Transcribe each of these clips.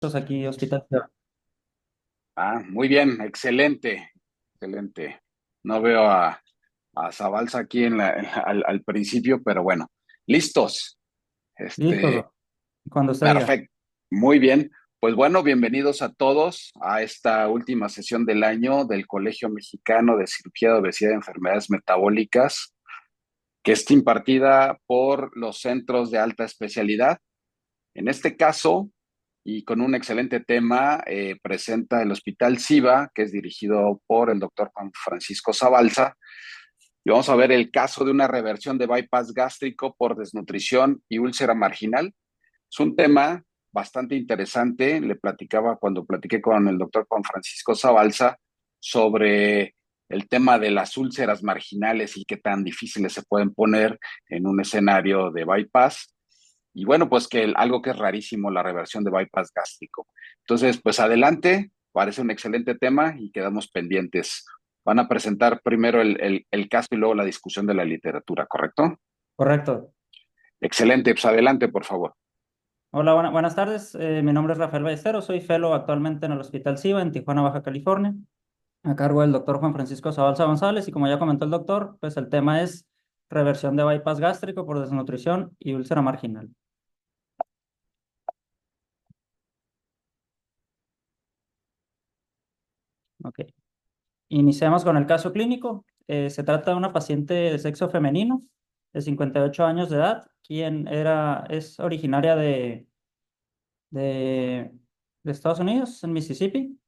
Aquí, Hospital. Muy bien, excelente, excelente. No veo a Zabalza aquí al principio, pero bueno, listos. Listo, Este, cuando usted diga. perfecto, muy bien. Pues bueno, bienvenidos a todos a esta última sesión del año del Colegio Mexicano de Cirugía de Obesidad y Enfermedades Metabólicas, que está impartida por los centros de alta especialidad. En este caso, y con un excelente tema, presenta el Hospital SIVA, que es dirigido por el doctor Juan Francisco Zabalza. Y vamos a ver el caso de una reversión de bypass gástrico por desnutrición y úlcera marginal. Es un tema bastante interesante. Le platicaba cuando platiqué con el doctor Juan Francisco Zabalza sobre el tema de las úlceras marginales y qué tan difíciles se pueden poner en un escenario de bypass. Y bueno, pues que algo que es rarísimo, la reversión de bypass gástrico. Entonces, pues adelante, parece un excelente tema y quedamos pendientes. Van a presentar primero el caso y luego la discusión de la literatura, ¿correcto? Correcto. Excelente, pues adelante, por favor. Hola, buenas tardes. Mi nombre es Rafael Ballesteros. Soy fellow actualmente en el Hospital SIVA en Tijuana, Baja California, a cargo del doctor Juan Francisco Zabalza González. Y como ya comentó el doctor, pues el tema es reversión de bypass gástrico por desnutrición y úlcera marginal. Ok. Iniciamos con el caso clínico. Se trata de una paciente de sexo femenino de 58 años de edad, quien es originaria de, de Estados Unidos, en Mississippi.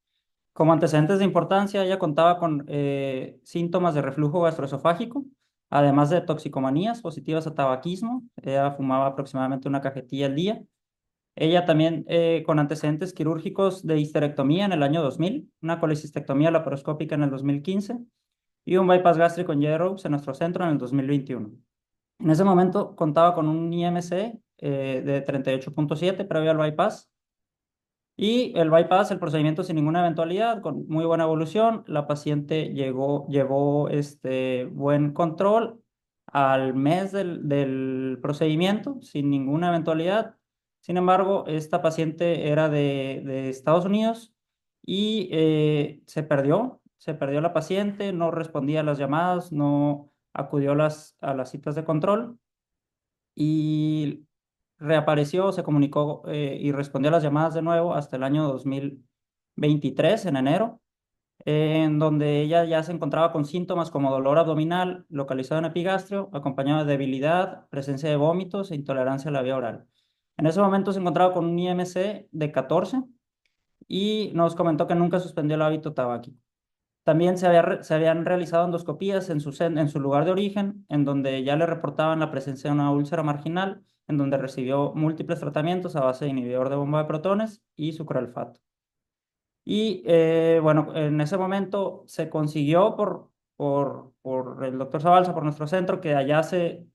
Como antecedentes de importancia, ella contaba con síntomas de reflujo gastroesofágico, además de toxicomanías positivas a tabaquismo. Ella fumaba aproximadamente una cajetilla al día. Ella también con antecedentes quirúrgicos de histerectomía en el año 2000, una colecistectomía laparoscópica en el 2015 y un bypass gástrico en J-Ropes en nuestro centro en el 2021. En ese momento contaba con un IMC de 38.7 previo al bypass y el bypass, el procedimiento sin ninguna eventualidad, con muy buena evolución. La paciente llevó buen control al mes del procedimiento, sin ninguna eventualidad. Sin embargo, esta paciente era de Estados Unidos y se perdió la paciente, no respondía a las llamadas, no acudió a las citas de control y reapareció, se comunicó y respondió a las llamadas de nuevo hasta el año 2023, en enero, en donde ella ya se encontraba con síntomas como dolor abdominal localizado en epigastrio, acompañado de debilidad, presencia de vómitos e intolerancia a la vía oral. En ese momento se encontraba con un IMC de 14 y nos comentó que nunca suspendió el hábito tabáquico. También se habían realizado endoscopías en su lugar de origen, en donde ya le reportaban la presencia de una úlcera marginal, en donde recibió múltiples tratamientos a base de inhibidor de bomba de protones y sucralfato. Y bueno, en ese momento se consiguió por el doctor Zabalza, por nuestro centro, que allá se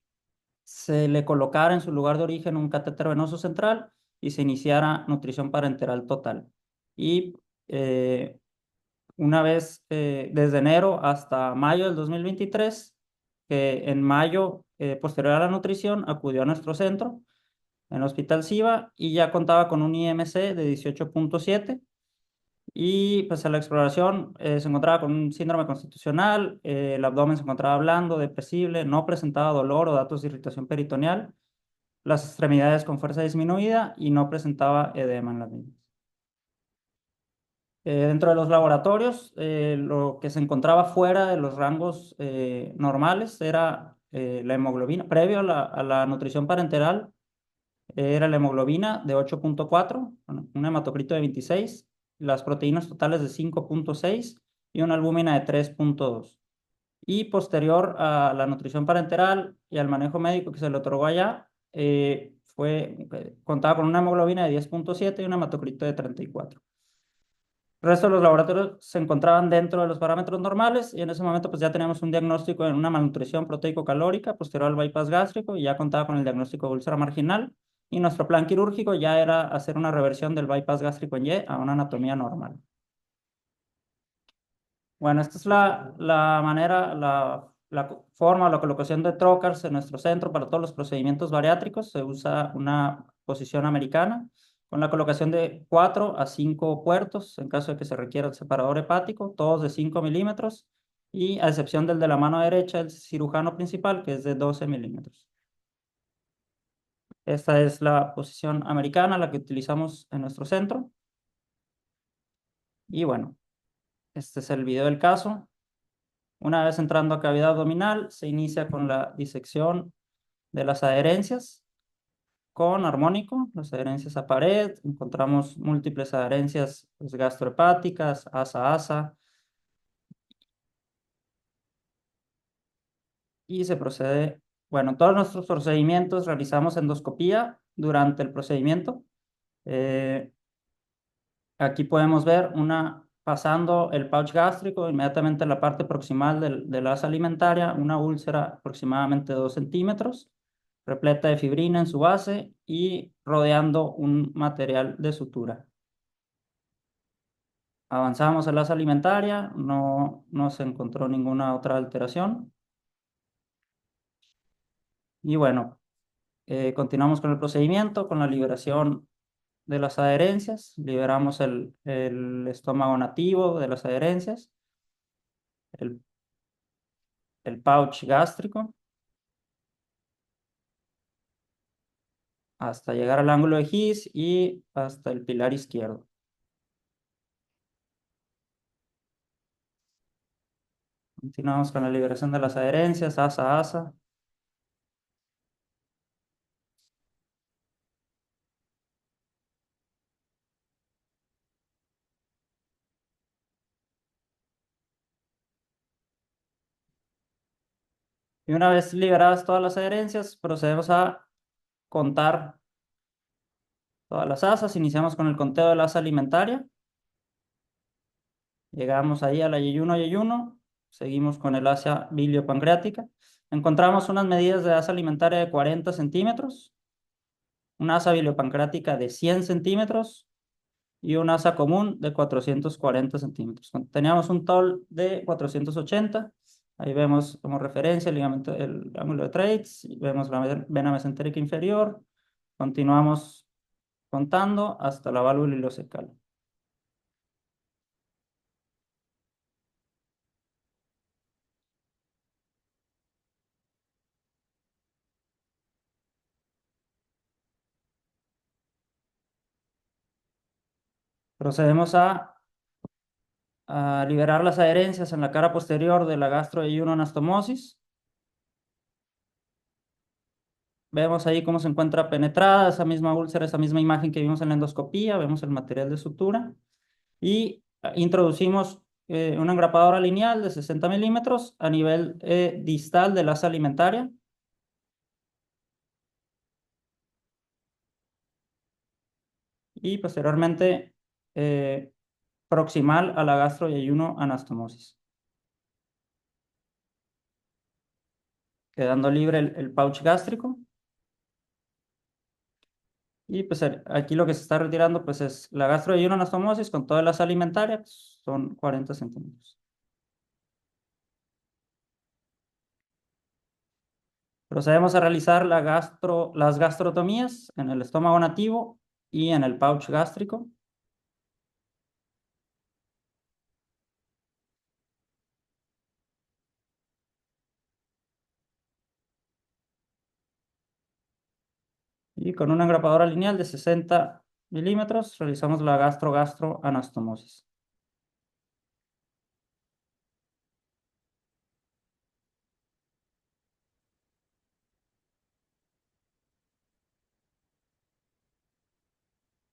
le colocara en su lugar de origen un catéter venoso central y se iniciara nutrición parenteral total. Y eh, una vez desde enero hasta mayo del 2023, que en mayo, posterior a la nutrición, acudió a nuestro centro, en el Hospital SIVA, y ya contaba con un IMC de 18.7 y pues en la exploración se encontraba con un síndrome constitucional, el abdomen se encontraba blando, depresible, no presentaba dolor o datos de irritación peritoneal, las extremidades con fuerza disminuida y no presentaba edema en las mismas. Dentro de los laboratorios, lo que se encontraba fuera de los rangos normales era la hemoglobina. Previo a la nutrición parenteral, era la hemoglobina de 8.4, un hematocrito de 26, las proteínas totales de 5.6 y una albúmina de 3.2. Y posterior a la nutrición parenteral y al manejo médico que se le otorgó allá, contaba con una hemoglobina de 10.7 y un hematocrito de 34. El resto de los laboratorios se encontraban dentro de los parámetros normales y en ese momento pues ya teníamos un diagnóstico de una malnutrición proteico-calórica posterior al bypass gástrico y ya contaba con el diagnóstico de úlcera marginal y nuestro plan quirúrgico ya era hacer una reversión del bypass gástrico en Y a una anatomía normal. Bueno, esta es la manera, la forma, la colocación de trocars en nuestro centro para todos los procedimientos bariátricos. Se usa una posición americana con la colocación de 4 a 5 puertos en caso de que se requiera el separador hepático, todos de 5 milímetros, y a excepción del de la mano derecha, el cirujano principal, que es de 12 milímetros. Esta es la posición americana, la que utilizamos en nuestro centro. Y bueno, este es el video del caso. Una vez entrando a cavidad abdominal, se inicia con la disección de las adherencias con armónico, las adherencias a pared. Encontramos múltiples adherencias pues, gastrohepáticas, asa-asa, y se procede, bueno, todos nuestros procedimientos realizamos endoscopía durante el procedimiento. Eh, Aquí podemos ver pasando el pouch gástrico, inmediatamente en la parte proximal de la asa alimentaria, una úlcera aproximadamente 2 centímetros, repleta de fibrina en su base y rodeando un material de sutura. Avanzamos a la asa alimentaria, no se encontró ninguna otra alteración. Y bueno, continuamos con el procedimiento, con la liberación de las adherencias. Liberamos el estómago nativo de las adherencias, el, el pouch gástrico, hasta llegar al ángulo de His y hasta el pilar izquierdo. Continuamos con la liberación de las adherencias, asa a asa. Y una vez liberadas todas las adherencias, procedemos a contar todas las asas. Iniciamos con el conteo de la asa alimentaria. Llegamos ahí a la yeyuno. Seguimos con el asa biliopancreática. Encontramos unas medidas de asa alimentaria de 40 centímetros, una asa biliopancreática de 100 centímetros y una asa común de 440 centímetros. Teníamos un TOL de 480. Ahí vemos como referencia el ligamento, el ángulo de Treitz, vemos la vena mesentérica inferior. Continuamos contando hasta la válvula ileocecal. Procedemos a liberar las adherencias en la cara posterior de la gastroyeyunoanastomosis. Vemos ahí cómo se encuentra penetrada esa misma úlcera, esa misma imagen que vimos en la endoscopía. Vemos el material de sutura y introducimos una engrapadora lineal de 60 milímetros a nivel distal del asa alimentaria. Y posteriormente proximal a la gastroyeyunoanastomosis, quedando libre el pouch gástrico. Y pues aquí lo que se está retirando pues es la gastroyeyunoanastomosis con toda la asa alimentaria, pues, son 40 centímetros. Procedemos a realizar las gastrotomías en el estómago nativo y en el pouch gástrico. Y con una engrapadora lineal de 60 milímetros realizamos la gastroanastomosis.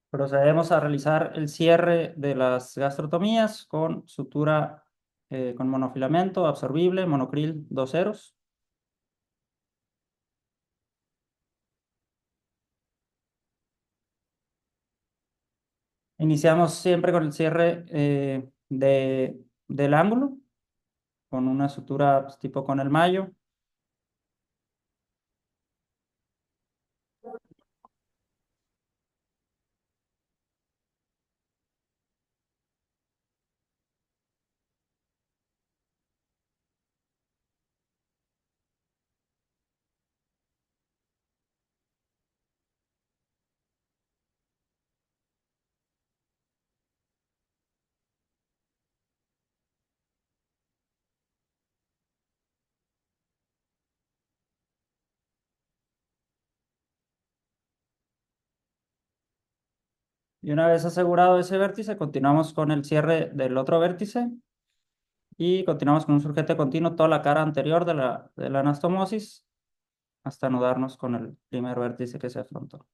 Procedemos a realizar el cierre de las gastrotomías con sutura con monofilamento absorbible, monocril 2 ceros. Iniciamos siempre con el cierre del ángulo, con una sutura pues, tipo con el mayo. Y una vez asegurado ese vértice, continuamos con el cierre del otro vértice y continuamos con un surgete continuo toda la cara anterior de la anastomosis hasta anudarnos con el primer vértice que se afrontó.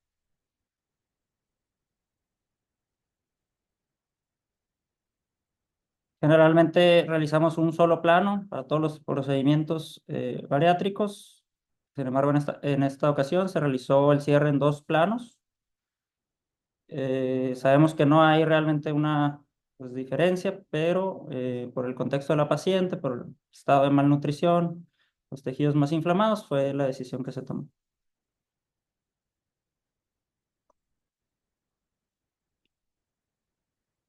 Generalmente realizamos un solo plano para todos los procedimientos bariátricos. Sin embargo, en esta ocasión se realizó el cierre en dos planos. Sabemos que no hay realmente una pues, diferencia, pero por el contexto de la paciente, por el estado de malnutrición, los tejidos más inflamados, fue la decisión que se tomó.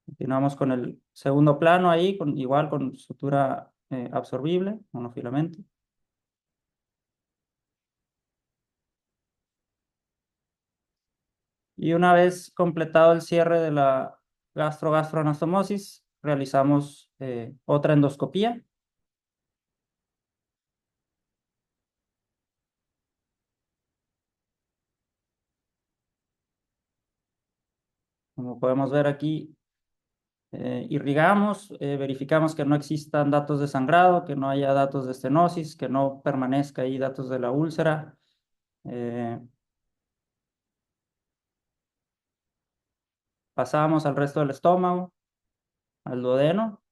Continuamos con el segundo plano ahí, igual con sutura absorbible, monofilamento. Y una vez completado el cierre de la gastroanastomosis, realizamos otra endoscopía. Como podemos ver aquí, irrigamos, verificamos que no existan datos de sangrado, que no haya datos de estenosis, que no permanezca ahí datos de la úlcera. Eh, Pasamos al resto del estómago, al duodeno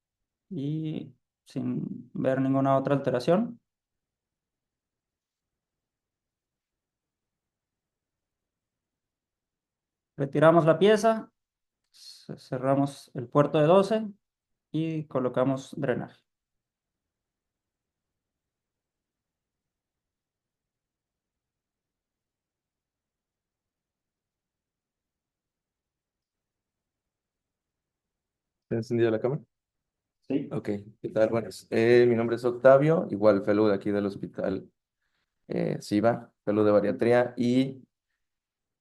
y sin ver ninguna otra alteración. Retiramos la pieza, cerramos el puerto de 12 y colocamos drenaje. ¿Te ha encendido la cámara? Sí. Ok, ¿qué tal? Buenas. Mi nombre es Octavio, igual fellow de aquí del hospital SIVA, fellow de bariatría, y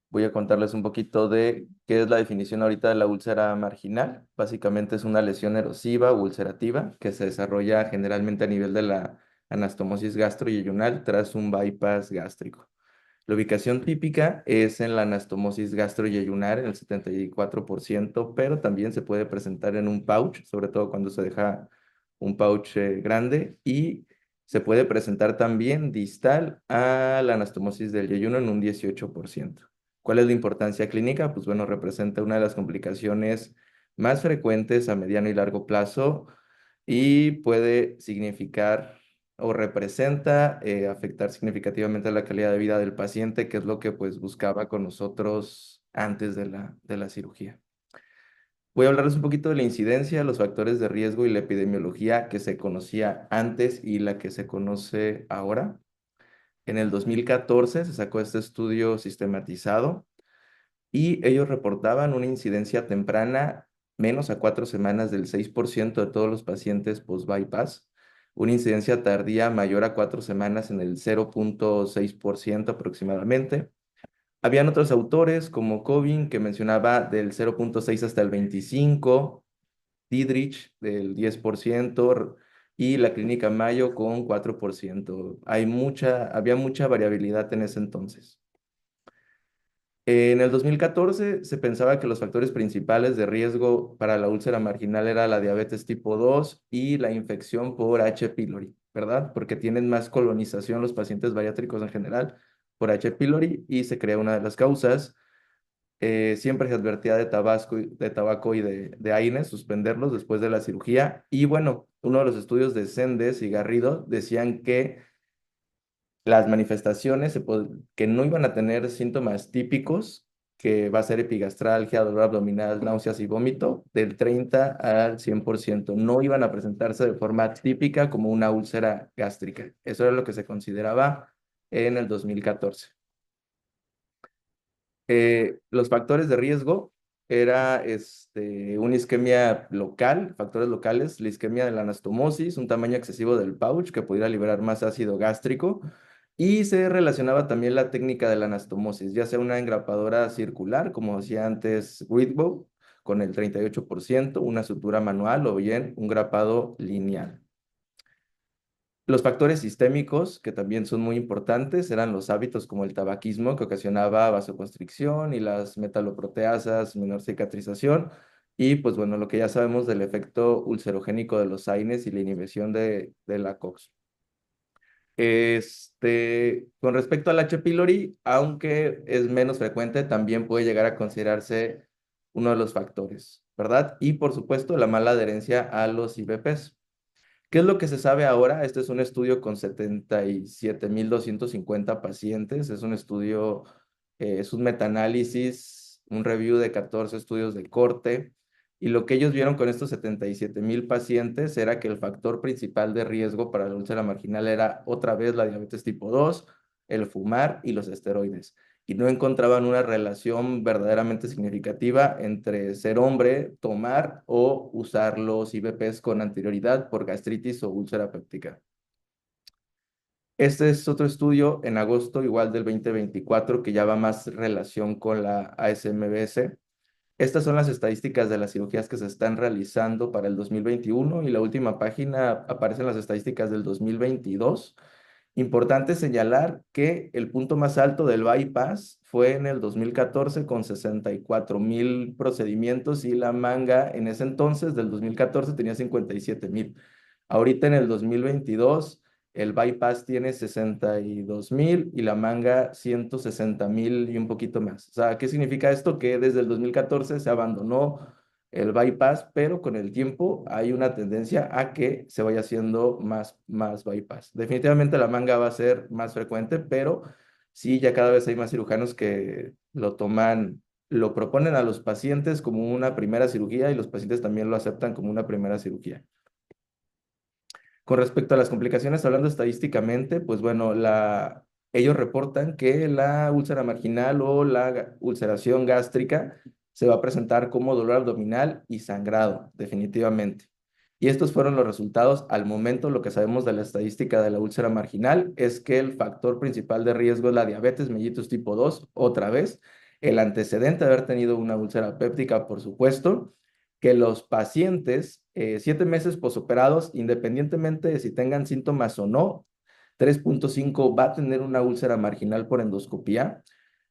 voy a contarles un poquito de qué es la definición ahorita de la úlcera marginal. Básicamente es una lesión erosiva o ulcerativa que se desarrolla generalmente a nivel de la anastomosis gastroyeyunal tras un bypass gástrico. La ubicación típica es en la anastomosis gastroyeyunar, en el 74%, pero también se puede presentar en un pouch, sobre todo cuando se deja un pouch grande, y se puede presentar también distal a la anastomosis del yeyuno en un 18%. ¿Cuál es la importancia clínica? Pues bueno, representa una de las complicaciones más frecuentes a mediano y largo plazo y puede significar o representa afectar significativamente la calidad de vida del paciente, que es lo que pues buscaba con nosotros antes de la cirugía. Voy a hablarles un poquito de la incidencia, los factores de riesgo y la epidemiología que se conocía antes y la que se conoce ahora. En el 2014 se sacó este estudio sistematizado y ellos reportaban una incidencia temprana menos a 4 semanas del 6% de todos los pacientes post-bypass, una incidencia tardía mayor a 4 semanas en el 0.6% aproximadamente. Habían otros autores como Covin que mencionaba del 0.6 hasta el 25, Didrich del 10% y la clínica Mayo con 4%. Había mucha variabilidad en ese entonces. En el 2014 se pensaba que los factores principales de riesgo para la úlcera marginal era la diabetes tipo 2 y la infección por H. pylori, ¿verdad? Porque tienen más colonización los pacientes bariátricos en general por H. pylori y se crea una de las causas. Siempre se advertía de tabaco y de AINES, suspenderlos después de la cirugía. Y bueno, uno de los estudios de Sendes y Garrido decían que las manifestaciones que no iban a tener síntomas típicos, que va a ser epigastralgia, dolor abdominal, náuseas y vómito, del 30 al 100%. No iban a presentarse de forma típica como una úlcera gástrica. Eso era lo que se consideraba en el 2014. Los factores de riesgo era una isquemia local, factores locales, la isquemia de la anastomosis, un tamaño excesivo del pouch que pudiera liberar más ácido gástrico y se relacionaba también la técnica de la anastomosis, ya sea una engrapadora circular, como decía antes Whitbow, con el 38%, una sutura manual o bien un grapado lineal. Los factores sistémicos, que también son muy importantes, eran los hábitos como el tabaquismo, que ocasionaba vasoconstricción, y las metaloproteasas, menor cicatrización, y pues bueno, lo que ya sabemos del efecto ulcerogénico de los AINES y la inhibición de la COX. Con respecto al H. pylori, aunque es menos frecuente, también puede llegar a considerarse uno de los factores, ¿verdad? Y por supuesto, la mala adherencia a los IBPs. ¿Qué es lo que se sabe ahora? Este es un estudio con 77.250 pacientes. Es un estudio, es un metaanálisis, un review de 14 estudios de corte. Y lo que ellos vieron con estos 77.000 pacientes era que el factor principal de riesgo para la úlcera marginal era otra vez la diabetes tipo 2, el fumar y los esteroides. Y no encontraban una relación verdaderamente significativa entre ser hombre, tomar o usar los IBPs con anterioridad por gastritis o úlcera péptica. Este es otro estudio en agosto, igual del 2024, que ya va más relación con la ASMBS. Estas son las estadísticas de las cirugías que se están realizando para el 2021, y la última página aparecen las estadísticas del 2022. Importante señalar que el punto más alto del bypass fue en el 2014 con 64.000 procedimientos, y la manga en ese entonces del 2014 tenía 57.000. Ahorita en el 2022 el bypass tiene 62.000 y la manga 160.000 y un poquito más. O sea, ¿qué significa esto? Que desde el 2014 se abandonó el bypass, pero con el tiempo hay una tendencia a que se vaya haciendo más bypass. Definitivamente la manga va a ser más frecuente, pero sí, ya cada vez hay más cirujanos que lo toman, lo proponen a los pacientes como una primera cirugía, y los pacientes también lo aceptan como una primera cirugía. Con respecto a las complicaciones, hablando estadísticamente, pues bueno, ellos reportan que la úlcera marginal o la ulceración gástrica se va a presentar como dolor abdominal y sangrado, definitivamente. Y estos fueron los resultados al momento. Lo que sabemos de la estadística de la úlcera marginal es que el factor principal de riesgo es la diabetes mellitus tipo 2, otra vez, el antecedente de haber tenido una úlcera péptica, por supuesto, que los pacientes 7 meses posoperados, independientemente de si tengan síntomas o no, 3.5 va a tener una úlcera marginal por endoscopía.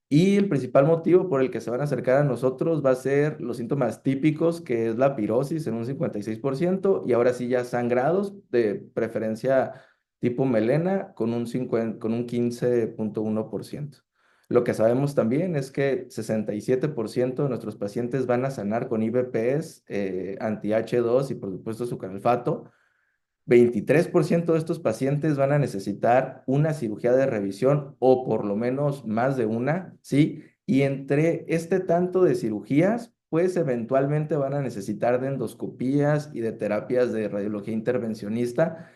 Y el principal motivo por el que se van a acercar a nosotros va a ser los síntomas típicos, que es la pirosis en un 56%, y ahora sí ya sangrados, de preferencia tipo melena, con un 15.1%. Lo que sabemos también es que 67% de nuestros pacientes van a sanar con IBPs, anti-H2 y por supuesto sucralfato. 23% de estos pacientes van a necesitar una cirugía de revisión o por lo menos más de una, ¿sí? Y entre este tanto de cirugías, pues eventualmente van a necesitar de endoscopías y de terapias de radiología intervencionista,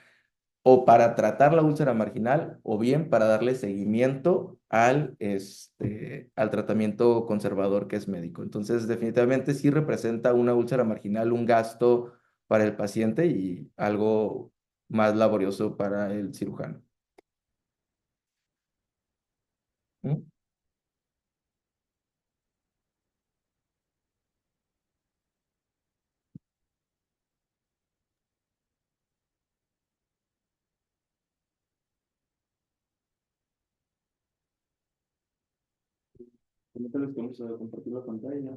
o para tratar la úlcera marginal o bien para darle seguimiento al tratamiento conservador que es médico. Entonces, definitivamente sí representa una úlcera marginal un gasto para el paciente y algo más laborioso para el cirujano. ¿Mm? Ahorita les vamos a compartir la pantalla.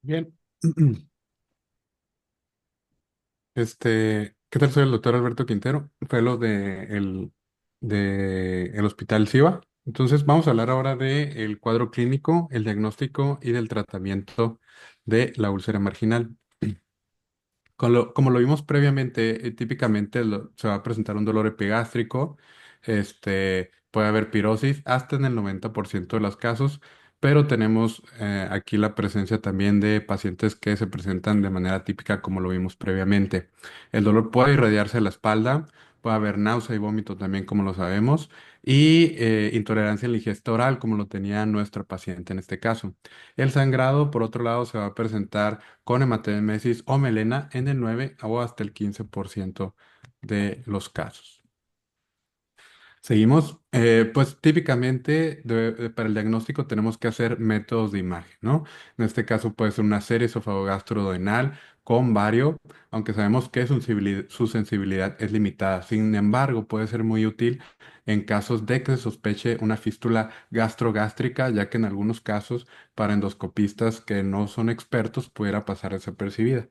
Bien. ¿Qué tal? Soy el doctor Alberto Quintero, fellow de el Hospital SIVA. Entonces, vamos a hablar ahora del cuadro clínico, el diagnóstico y del tratamiento de la úlcera marginal. Como lo vimos previamente, típicamente se va a presentar un dolor epigástrico, puede haber pirosis hasta en el 90% de los casos, pero tenemos aquí la presencia también de pacientes que se presentan de manera típica como lo vimos previamente. El dolor puede irradiarse a la espalda, puede haber náusea y vómito también como lo sabemos, y intolerancia a la ingesta oral como lo tenía nuestra paciente en este caso. El sangrado, por otro lado, se va a presentar con hematemesis o melena en el 9 o hasta el 15% de los casos. Seguimos, pues típicamente para el diagnóstico tenemos que hacer métodos de imagen, ¿no? En este caso puede ser una serie esofagogastroduodenal, con bario, aunque sabemos que su sensibilidad es limitada. Sin embargo, puede ser muy útil en casos de que se sospeche una fístula gastrogástrica, ya que en algunos casos para endoscopistas que no son expertos pudiera pasar desapercibida.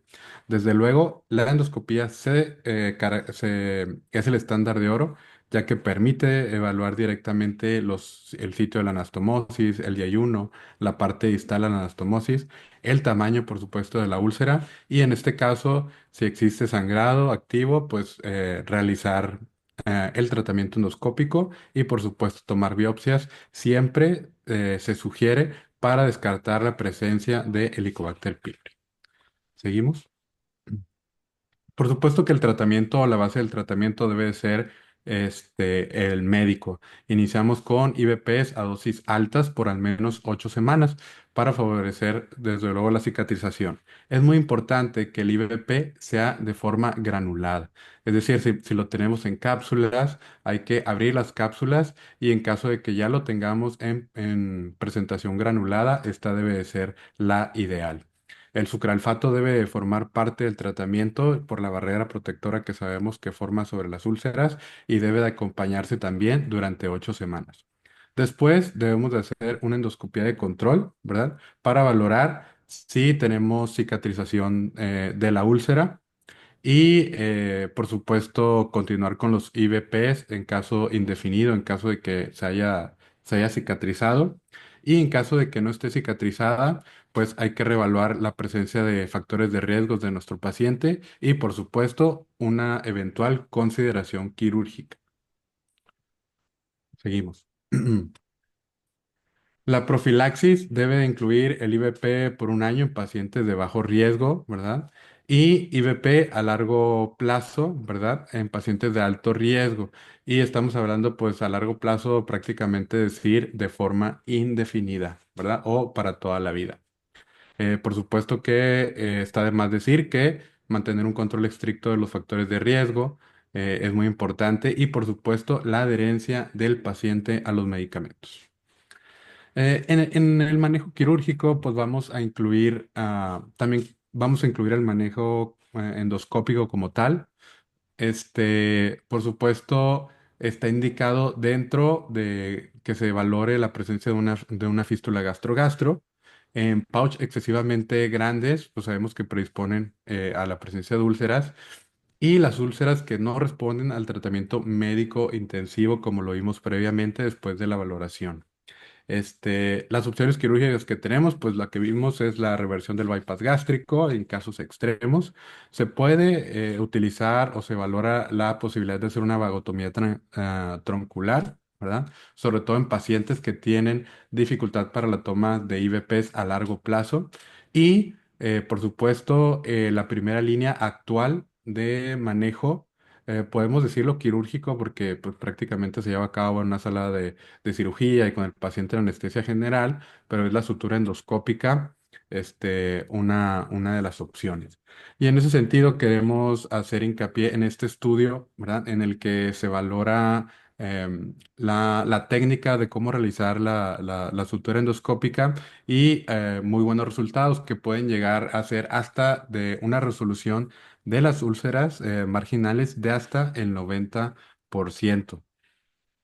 Desde luego, la endoscopía es el estándar de oro, ya que permite evaluar directamente el sitio de la anastomosis, el yeyuno, la parte distal de la anastomosis, el tamaño, por supuesto, de la úlcera y en este caso, si existe sangrado activo, pues realizar el tratamiento endoscópico y, por supuesto, tomar biopsias. Siempre se sugiere para descartar la presencia de Helicobacter pylori. ¿Seguimos? Por supuesto que el tratamiento o la base del tratamiento debe ser el médico. Iniciamos con IVPs a dosis altas por al menos 8 semanas para favorecer desde luego la cicatrización. Es muy importante que el IVP sea de forma granulada. Es decir, si lo tenemos en cápsulas, hay que abrir las cápsulas y en caso de que ya lo tengamos en presentación granulada, esta debe de ser la ideal. El sucralfato debe de formar parte del tratamiento por la barrera protectora que sabemos que forma sobre las úlceras y debe de acompañarse también durante 8 semanas. Después debemos de hacer una endoscopia de control, ¿verdad? Para valorar si tenemos cicatrización de la úlcera y, por supuesto, continuar con los IVPs en caso indefinido, en caso de que se haya cicatrizado. Y en caso de que no esté cicatrizada, pues hay que reevaluar la presencia de factores de riesgos de nuestro paciente y, por supuesto, una eventual consideración quirúrgica. Seguimos. La profilaxis debe de incluir el IVP por un año en pacientes de bajo riesgo, ¿verdad? Y IVP a largo plazo, ¿verdad? En pacientes de alto riesgo. Y estamos hablando, pues, a largo plazo, prácticamente decir de forma indefinida, ¿verdad? O para toda la vida. Por supuesto que está de más decir que mantener un control estricto de los factores de riesgo es muy importante y, por supuesto, la adherencia del paciente a los medicamentos. En el manejo quirúrgico, pues vamos a incluir también vamos a incluir el manejo endoscópico como tal. Por supuesto, está indicado dentro de que se valore la presencia de una fístula gastro-gastro. En pouch excesivamente grandes, pues sabemos que predisponen a la presencia de úlceras. Y las úlceras que no responden al tratamiento médico intensivo, como lo vimos previamente después de la valoración. Las opciones quirúrgicas que tenemos, pues la que vimos es la reversión del bypass gástrico en casos extremos. Se puede utilizar o se valora la posibilidad de hacer una vagotomía troncular, ¿verdad? Sobre todo en pacientes que tienen dificultad para la toma de IVPs a largo plazo. Y, por supuesto, la primera línea actual de manejo, podemos decirlo quirúrgico porque pues, prácticamente se lleva a cabo en una sala de cirugía y con el paciente en anestesia general, pero es la sutura endoscópica, una de las opciones. Y en ese sentido queremos hacer hincapié en este estudio, ¿verdad? En el que se valora la técnica de cómo realizar la sutura endoscópica y muy buenos resultados que pueden llegar a ser hasta de una resolución de las úlceras marginales de hasta el 90%.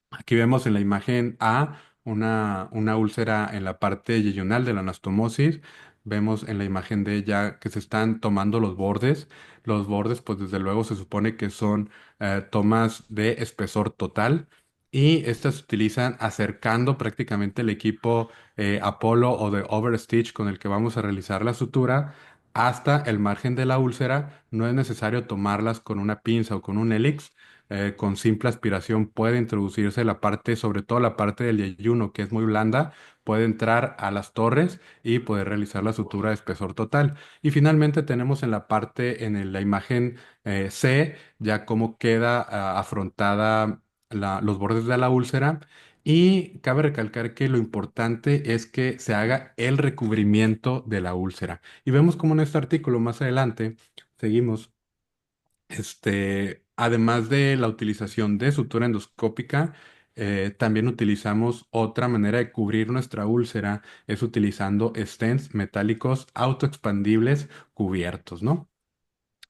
Aquí vemos en la imagen A una úlcera en la parte yeyunal de la anastomosis. Vemos en la imagen D ya que se están tomando los bordes. Los bordes, pues desde luego se supone que son tomas de espesor total y estas se utilizan acercando prácticamente el equipo Apollo o de Overstitch con el que vamos a realizar la sutura hasta el margen de la úlcera. No es necesario tomarlas con una pinza o con un hélix, con simple aspiración puede introducirse la parte, sobre todo la parte del yeyuno, que es muy blanda, puede entrar a las torres y poder realizar la sutura de espesor total. Y finalmente tenemos en la parte, la imagen C, ya cómo queda afrontada los bordes de la úlcera. Y cabe recalcar que lo importante es que se haga el recubrimiento de la úlcera. Y vemos como en este artículo más adelante, seguimos. Además de la utilización de sutura endoscópica, también utilizamos otra manera de cubrir nuestra úlcera, es utilizando stents metálicos autoexpandibles cubiertos, ¿no?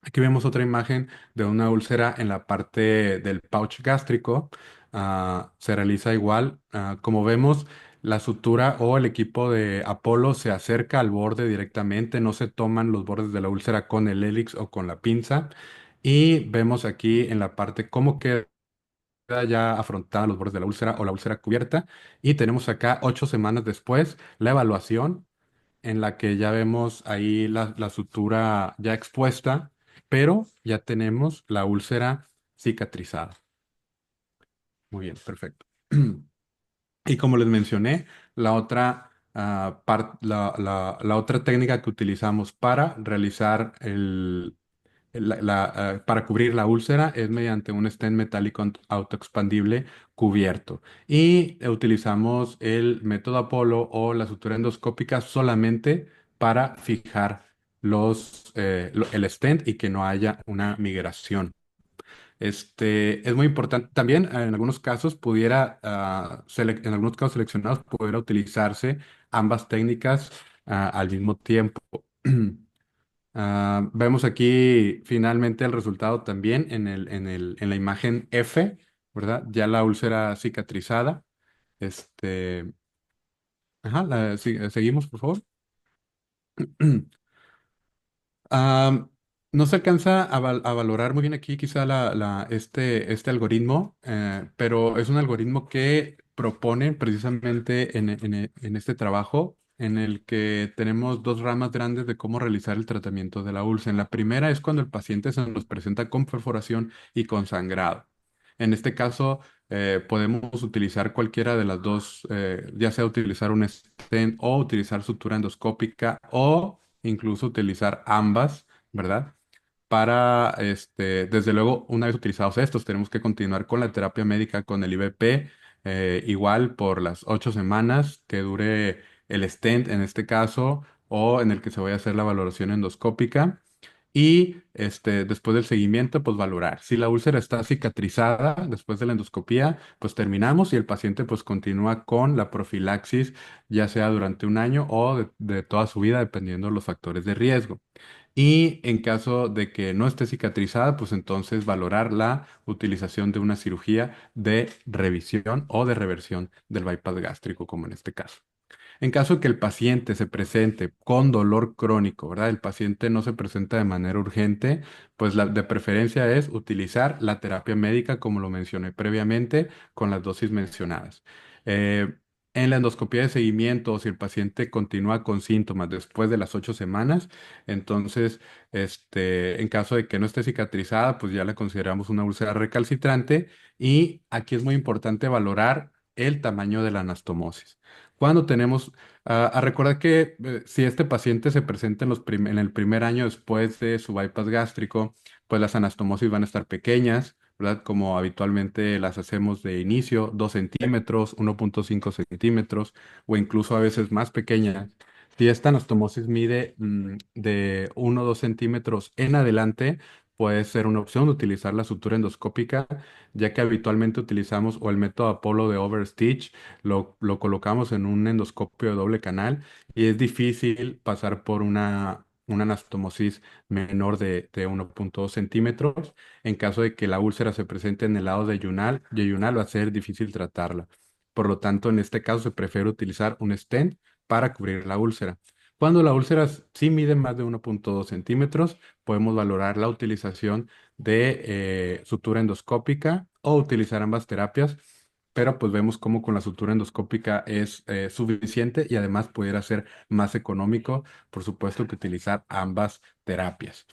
Aquí vemos otra imagen de una úlcera en la parte del pouch gástrico. Se realiza igual. Como vemos, la sutura o el equipo de Apolo se acerca al borde directamente, no se toman los bordes de la úlcera con el hélix o con la pinza. Y vemos aquí en la parte cómo queda ya afrontada los bordes de la úlcera o la úlcera cubierta. Y tenemos acá 8 semanas después la evaluación en la que ya vemos ahí la sutura ya expuesta, pero ya tenemos la úlcera cicatrizada. Muy bien, perfecto. Y como les mencioné, la otra, la otra técnica que utilizamos para realizar para cubrir la úlcera es mediante un stent metálico autoexpandible cubierto. Y utilizamos el método Apolo o la sutura endoscópica solamente para fijar el stent y que no haya una migración. Es muy importante. También en algunos casos en algunos casos seleccionados pudiera utilizarse ambas técnicas al mismo tiempo. Vemos aquí finalmente el resultado también en la imagen F, ¿verdad? Ya la úlcera cicatrizada. Este, seguimos, por favor. Am, no se alcanza a valorar muy bien aquí quizá este algoritmo, pero es un algoritmo que propone precisamente en este trabajo en el que tenemos dos ramas grandes de cómo realizar el tratamiento de la úlcera. En la primera es cuando el paciente se nos presenta con perforación y con sangrado. En este caso, podemos utilizar cualquiera de las dos, ya sea utilizar un stent o utilizar sutura endoscópica o incluso utilizar ambas, ¿verdad? Desde luego, una vez utilizados estos, tenemos que continuar con la terapia médica con el IVP, igual por las 8 semanas que dure el stent en este caso, o en el que se vaya a hacer la valoración endoscópica. Y después del seguimiento, pues valorar. Si la úlcera está cicatrizada después de la endoscopía, pues terminamos y el paciente pues continúa con la profilaxis, ya sea durante un año o de toda su vida, dependiendo de los factores de riesgo. Y en caso de que no esté cicatrizada, pues entonces valorar la utilización de una cirugía de revisión o de reversión del bypass gástrico, como en este caso. En caso de que el paciente se presente con dolor crónico, ¿verdad? El paciente no se presenta de manera urgente, pues de preferencia es utilizar la terapia médica, como lo mencioné previamente, con las dosis mencionadas. Eh, en la endoscopía de seguimiento, si el paciente continúa con síntomas después de las 8 semanas, entonces, en caso de que no esté cicatrizada, pues ya le consideramos una úlcera recalcitrante y aquí es muy importante valorar el tamaño de la anastomosis. Cuando tenemos a recordar que si este paciente se presenta en el primer año después de su bypass gástrico, pues las anastomosis van a estar pequeñas, ¿verdad? Como habitualmente las hacemos de inicio, 2 centímetros, 1,5 centímetros o incluso a veces más pequeñas. Si esta anastomosis mide de 1 o 2 centímetros en adelante, puede ser una opción utilizar la sutura endoscópica, ya que habitualmente utilizamos o el método Apollo de Overstitch lo colocamos en un endoscopio de doble canal y es difícil pasar por una anastomosis menor de 1,2 centímetros. En caso de que la úlcera se presente en el lado yeyunal va a ser difícil tratarla. Por lo tanto, en este caso se prefiere utilizar un stent para cubrir la úlcera. Cuando la úlcera sí mide más de 1,2 centímetros, podemos valorar la utilización de sutura endoscópica o utilizar ambas terapias, pero pues vemos cómo con la sutura endoscópica es suficiente y además pudiera ser más económico, por supuesto, que utilizar ambas terapias.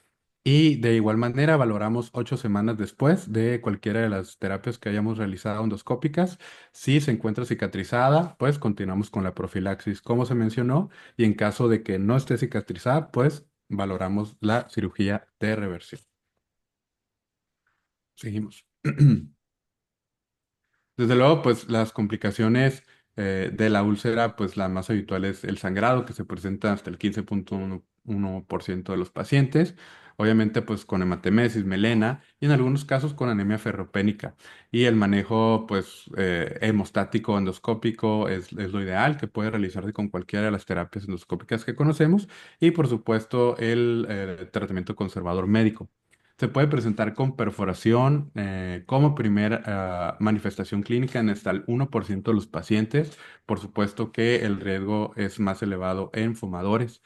Y de igual manera valoramos 8 semanas después de cualquiera de las terapias que hayamos realizado endoscópicas. Si se encuentra cicatrizada, pues continuamos con la profilaxis, como se mencionó, y en caso de que no esté cicatrizada, pues valoramos la cirugía de reversión. Seguimos. Desde luego, pues las complicaciones de la úlcera, pues la más habitual es el sangrado, que se presenta hasta el 15,1% de los pacientes. obviamente pues con hematemesis, melena y en algunos casos con anemia ferropénica. Y el manejo pues hemostático endoscópico es lo ideal que puede realizarse con cualquiera de las terapias endoscópicas que conocemos y por supuesto el tratamiento conservador médico. Se puede presentar con perforación como primera manifestación clínica en hasta el 1% de los pacientes. Por supuesto que el riesgo es más elevado en fumadores.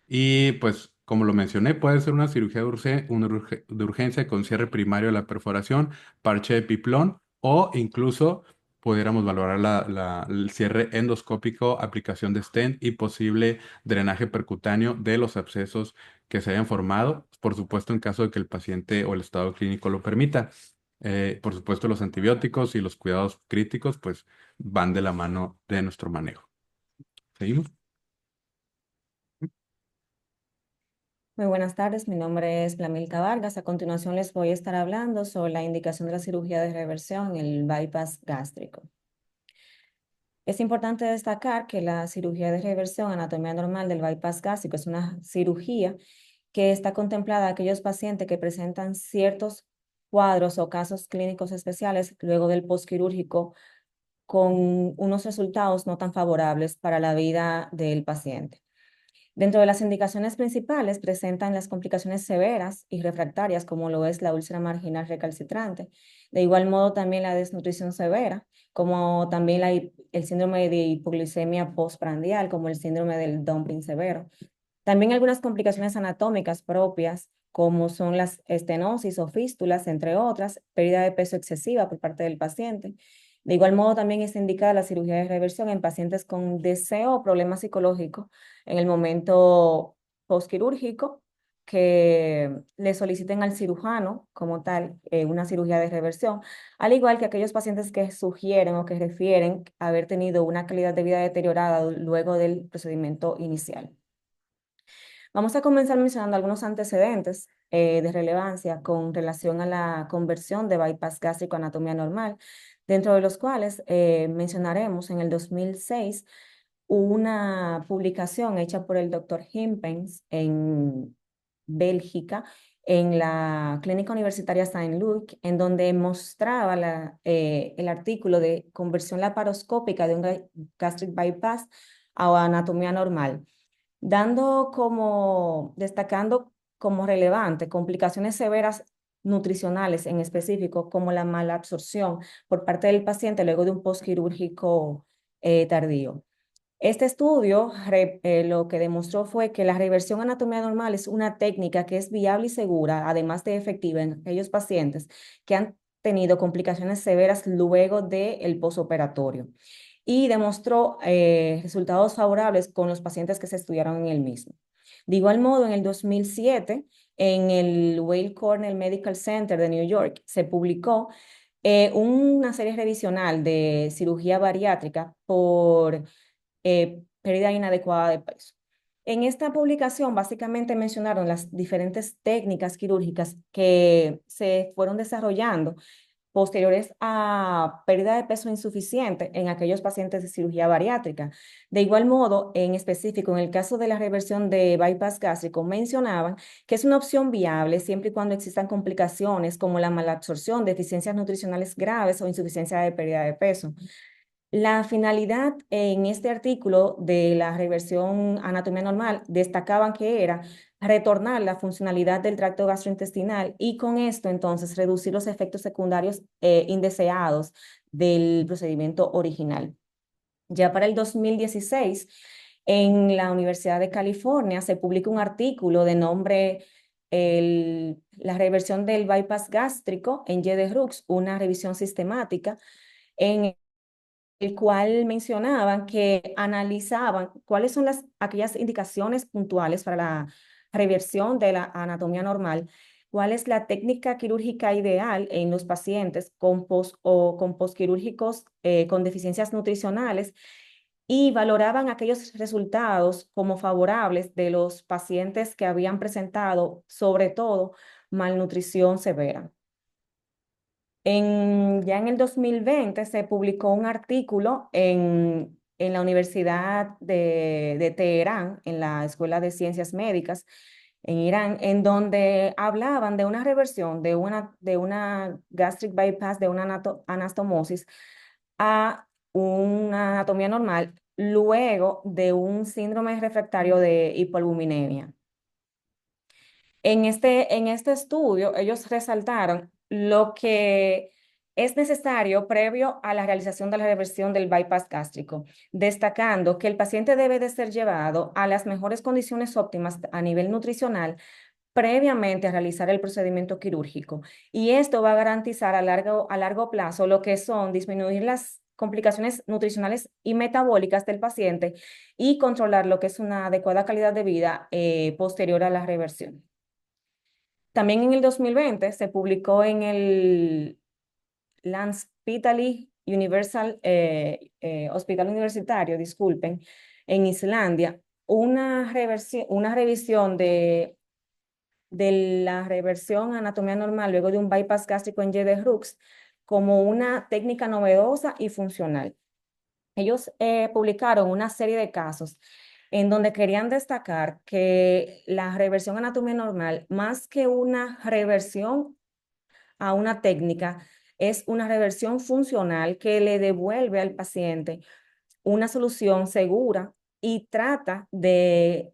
Y pues, como lo mencioné, puede ser una cirugía de urgencia con cierre primario de la perforación, parche de piplón o incluso pudiéramos valorar el cierre endoscópico, aplicación de stent y posible drenaje percutáneo de los abscesos que se hayan formado, por supuesto en caso de que el paciente o el estado clínico lo permita. Por supuesto, los antibióticos y los cuidados críticos pues van de la mano de nuestro manejo. ¿Seguimos? Muy buenas tardes, mi nombre es Blamilka Vargas. A continuación les voy a estar hablando sobre la indicación de la cirugía de reversión, el bypass gástrico. Es importante destacar que la cirugía de reversión anatomía normal del bypass gástrico es una cirugía que está contemplada a aquellos pacientes que presentan ciertos cuadros o casos clínicos especiales luego del postquirúrgico con unos resultados no tan favorables para la vida del paciente. Dentro de las indicaciones principales presentan las complicaciones severas y refractarias, como lo es la úlcera marginal recalcitrante. De igual modo, también la desnutrición severa, como también el síndrome de hipoglucemia postprandial, como el síndrome del dumping severo. También algunas complicaciones anatómicas propias, como son las estenosis o fístulas, entre otras, pérdida de peso excesiva por parte del paciente. De igual modo, también está indicada la cirugía de reversión en pacientes con deseo o problemas psicológicos en el momento postquirúrgico, que le soliciten al cirujano como tal una cirugía de reversión, al igual que aquellos pacientes que sugieren o que refieren haber tenido una calidad de vida deteriorada luego del procedimiento inicial. Vamos a comenzar mencionando algunos antecedentes de relevancia con relación a la conversión de bypass gástrico a anatomía normal, dentro de los cuales mencionaremos en el 2006 una publicación hecha por el doctor Himpens en Bélgica, en la Clínica Universitaria Saint-Luc, en donde mostraba el artículo de conversión laparoscópica de un gastric bypass a anatomía normal, destacando como relevante complicaciones severas nutricionales en específico, como la mala absorción por parte del paciente luego de un postquirúrgico tardío. Este estudio lo que demostró fue que la reversión a anatomía normal es una técnica que es viable y segura, además de efectiva en aquellos pacientes que han tenido complicaciones severas luego del posoperatorio, y demostró resultados favorables con los pacientes que se estudiaron en el mismo. De igual modo, en el 2007, en el Weill Cornell Medical Center de New York, se publicó una serie revisional de cirugía bariátrica por pérdida inadecuada de peso. En esta publicación básicamente mencionaron las diferentes técnicas quirúrgicas que se fueron desarrollando posteriores a pérdida de peso insuficiente en aquellos pacientes de cirugía bariátrica. De igual modo, en específico, en el caso de la reversión de bypass gástrico, mencionaban que es una opción viable siempre y cuando existan complicaciones como la malabsorción, deficiencias nutricionales graves o insuficiencia de pérdida de peso. La finalidad en este artículo de la reversión anatomía normal destacaban que era retornar la funcionalidad del tracto gastrointestinal y con esto entonces reducir los efectos secundarios indeseados del procedimiento original. Ya para el 2016, en la Universidad de California se publica un artículo de nombre La reversión del bypass gástrico en Y de Rux, una revisión sistemática, en el cual mencionaban que analizaban cuáles son aquellas indicaciones puntuales para la reversión de la anatomía normal, cuál es la técnica quirúrgica ideal en los pacientes con postquirúrgicos con deficiencias nutricionales, y valoraban aquellos resultados como favorables de los pacientes que habían presentado, sobre todo, malnutrición severa. Ya en el 2020 se publicó un artículo en la Universidad de Teherán, en la Escuela de Ciencias Médicas, en Irán, en donde hablaban de una reversión de una gastric bypass, de una anastomosis a una anatomía normal luego de un síndrome refractario de hipoalbuminemia. En este estudio, ellos resaltaron lo que es necesario previo a la realización de la reversión del bypass gástrico, destacando que el paciente debe de ser llevado a las mejores condiciones óptimas a nivel nutricional previamente a realizar el procedimiento quirúrgico. Y esto va a garantizar a largo plazo lo que son disminuir las complicaciones nutricionales y metabólicas del paciente y controlar lo que es una adecuada calidad de vida posterior a la reversión. También en el 2020 se publicó en el Landspítali Universal, Hospital Universitario, disculpen, en Islandia, una revisión de la reversión a anatomía normal luego de un bypass gástrico en Y de Rux como una técnica novedosa y funcional. Ellos publicaron una serie de casos en donde querían destacar que la reversión a anatomía normal, más que una reversión a una técnica, es una reversión funcional que le devuelve al paciente una solución segura y trata de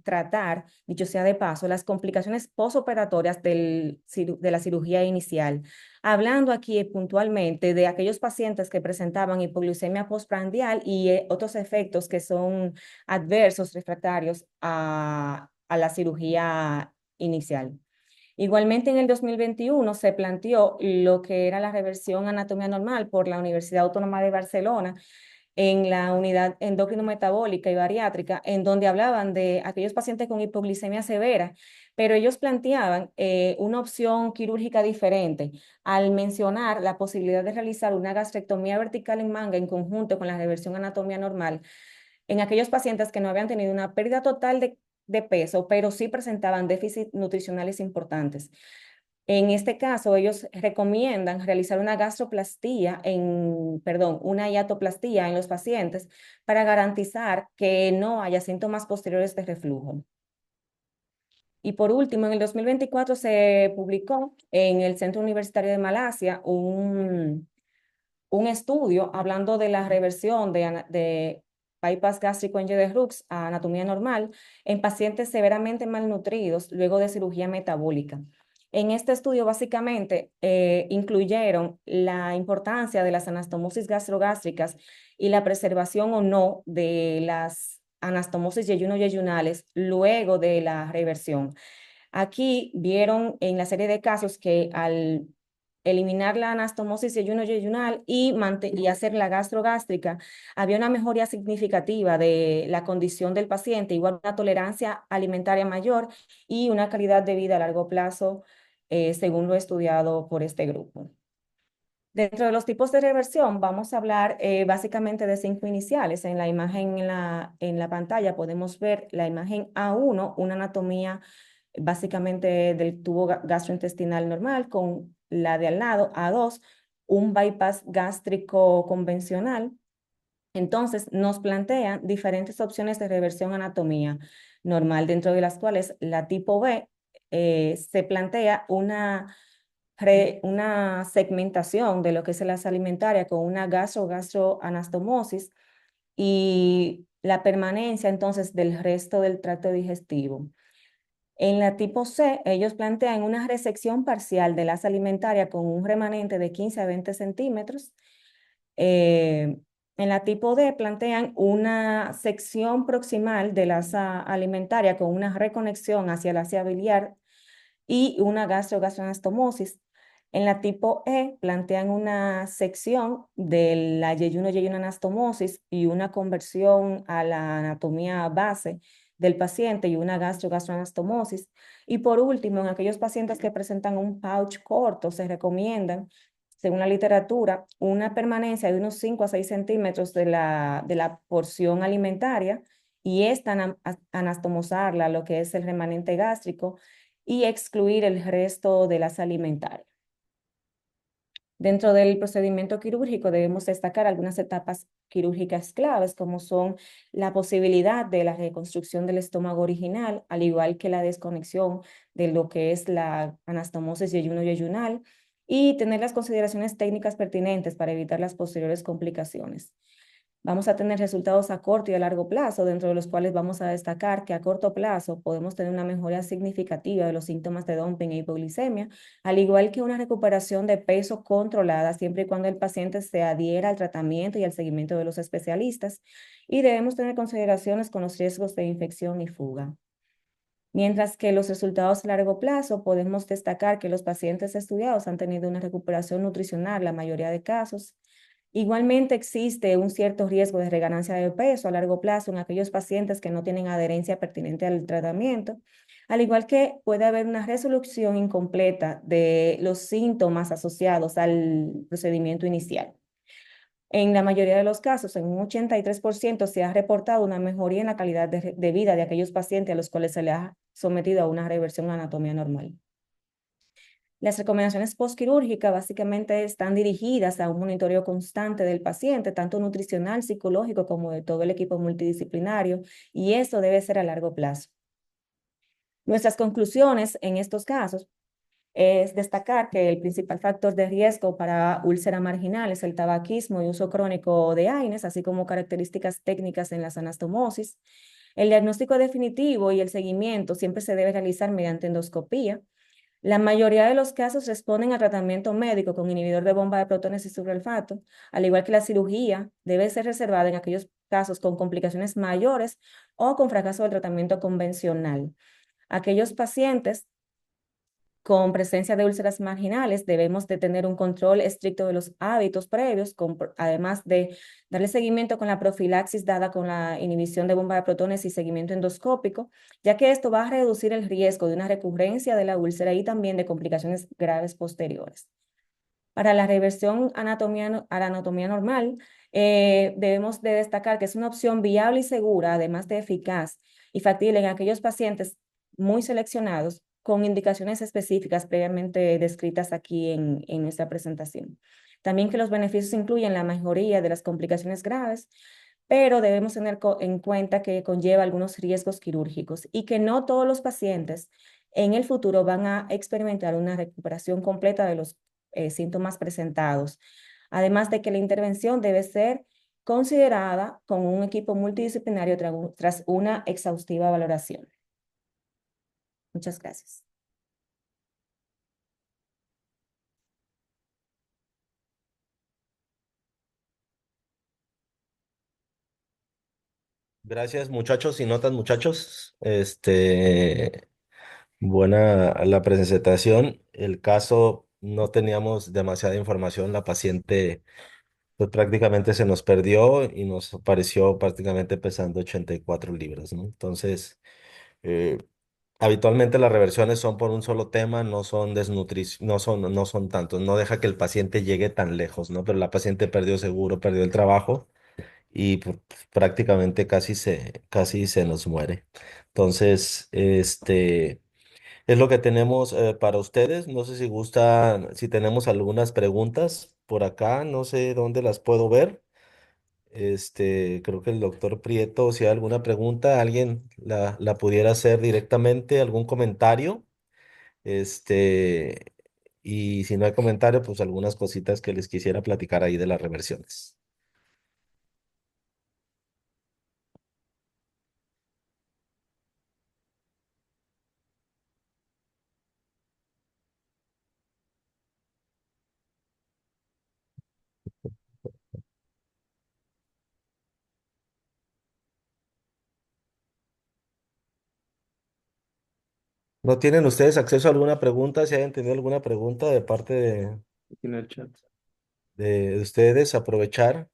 tratar, dicho sea de paso, las complicaciones postoperatorias de la cirugía inicial. Hablando aquí puntualmente de aquellos pacientes que presentaban hipoglucemia postprandial y otros efectos que son adversos refractarios a la cirugía inicial. Igualmente en el 2021 se planteó lo que era la reversión a anatomía normal por la Universidad Autónoma de Barcelona en la unidad endocrino-metabólica y bariátrica, en donde hablaban de aquellos pacientes con hipoglicemia severa, pero ellos planteaban una opción quirúrgica diferente al mencionar la posibilidad de realizar una gastrectomía vertical en manga en conjunto con la reversión a anatomía normal en aquellos pacientes que no habían tenido una pérdida total de peso, pero sí presentaban déficits nutricionales importantes. En este caso, ellos recomiendan realizar una una hiatoplastía en los pacientes para garantizar que no haya síntomas posteriores de reflujo. Y por último, en el 2024 se publicó en el Centro Universitario de Malasia un estudio hablando de la reversión de bypass gástrico en Y de Rux a anatomía normal en pacientes severamente malnutridos luego de cirugía metabólica. En este estudio básicamente incluyeron la importancia de las anastomosis gastrogástricas y la preservación o no de las anastomosis yeyuno-yeyunales luego de la reversión. Aquí vieron en la serie de casos que al eliminar la anastomosis yeyuno-yeyunal y hacer la gastrogástrica, había una mejoría significativa de la condición del paciente, igual una tolerancia alimentaria mayor y una calidad de vida a largo plazo, según lo estudiado por este grupo. Dentro de los tipos de reversión, vamos a hablar básicamente de 5 iniciales. En la imagen en la pantalla podemos ver la imagen A1, una anatomía básicamente del tubo gastrointestinal normal, con la de al lado, A2, un bypass gástrico convencional. Entonces, nos plantean diferentes opciones de reversión anatomía normal, dentro de las cuales la tipo B se plantea una segmentación de lo que es la alimentaria con una gastroanastomosis y la permanencia entonces del resto del tracto digestivo. En la tipo C, ellos plantean una resección parcial de la asa alimentaria con un remanente de 15 a 20 centímetros. En la tipo D plantean una sección proximal de la asa alimentaria con una reconexión hacia la asa biliar y una gastroanastomosis. En la tipo E plantean una sección de la yeyuno-yeyunoanastomosis y una conversión a la anatomía base del paciente y una gastroanastomosis. Y por último, en aquellos pacientes que presentan un pouch corto, se recomiendan, según la literatura, una permanencia de unos 5 a 6 centímetros de la porción alimentaria y esta anastomosarla, lo que es el remanente gástrico, y excluir el resto de las alimentarias. Dentro del procedimiento quirúrgico debemos destacar algunas etapas quirúrgicas claves, como son la posibilidad de la reconstrucción del estómago original, al igual que la desconexión de lo que es la anastomosis yeyuno-yeyunal, y tener las consideraciones técnicas pertinentes para evitar las posteriores complicaciones. Vamos a tener resultados a corto y a largo plazo, dentro de los cuales vamos a destacar que a corto plazo podemos tener una mejora significativa de los síntomas de dumping e hipoglicemia, al igual que una recuperación de peso controlada, siempre y cuando el paciente se adhiera al tratamiento y al seguimiento de los especialistas, y debemos tener consideraciones con los riesgos de infección y fuga. Mientras que los resultados a largo plazo, podemos destacar que los pacientes estudiados han tenido una recuperación nutricional, la mayoría de casos. Igualmente existe un cierto riesgo de reganancia de peso a largo plazo en aquellos pacientes que no tienen adherencia pertinente al tratamiento, al igual que puede haber una resolución incompleta de los síntomas asociados al procedimiento inicial. En la mayoría de los casos, en un 83%, se ha reportado una mejoría en la calidad de vida de aquellos pacientes a los cuales se les ha sometido a una reversión a anatomía normal. Las recomendaciones postquirúrgicas básicamente están dirigidas a un monitoreo constante del paciente, tanto nutricional, psicológico, como de todo el equipo multidisciplinario, y esto debe ser a largo plazo. Nuestras conclusiones en estos casos es destacar que el principal factor de riesgo para úlcera marginal es el tabaquismo y uso crónico de AINES, así como características técnicas en las anastomosis. El diagnóstico definitivo y el seguimiento siempre se debe realizar mediante endoscopía. La mayoría de los casos responden a tratamiento médico con inhibidor de bomba de protones y subralfato, al igual que la cirugía debe ser reservada en aquellos casos con complicaciones mayores o con fracaso del tratamiento convencional. Aquellos pacientes con presencia de úlceras marginales, debemos de tener un control estricto de los hábitos previos, además de darle seguimiento con la profilaxis dada con la inhibición de bomba de protones y seguimiento endoscópico, ya que esto va a reducir el riesgo de una recurrencia de la úlcera y también de complicaciones graves posteriores. Para la reversión a la anatomía normal, debemos de destacar que es una opción viable y segura, además de eficaz y factible en aquellos pacientes muy seleccionados con indicaciones específicas previamente descritas aquí en nuestra presentación. También que los beneficios incluyen la mejoría de las complicaciones graves, pero debemos tener en cuenta que conlleva algunos riesgos quirúrgicos y que no todos los pacientes en el futuro van a experimentar una recuperación completa de los síntomas presentados. Además de que la intervención debe ser considerada con un equipo multidisciplinario tras una exhaustiva valoración. Muchas gracias. Gracias, muchachos y notas, muchachos. Buena la presentación. El caso no teníamos demasiada información. La paciente pues prácticamente se nos perdió y nos apareció prácticamente pesando 84 libras, ¿no? Entonces, eh, habitualmente las reversiones son por un solo tema, no son no son tantos. No deja que el paciente llegue tan lejos, ¿no? Pero la paciente perdió seguro, perdió el trabajo y prácticamente casi se nos muere. Entonces, es lo que tenemos para ustedes. No sé si gustan, si tenemos algunas preguntas por acá, no sé dónde las puedo ver. Creo que el doctor Prieto, si hay alguna pregunta, alguien la pudiera hacer directamente, algún comentario. Este, y si no hay comentario, pues algunas cositas que les quisiera platicar ahí de las reversiones. ¿No tienen ustedes acceso a alguna pregunta? Si hayan tenido alguna pregunta de parte Aquí en el chat. de ustedes, aprovechar.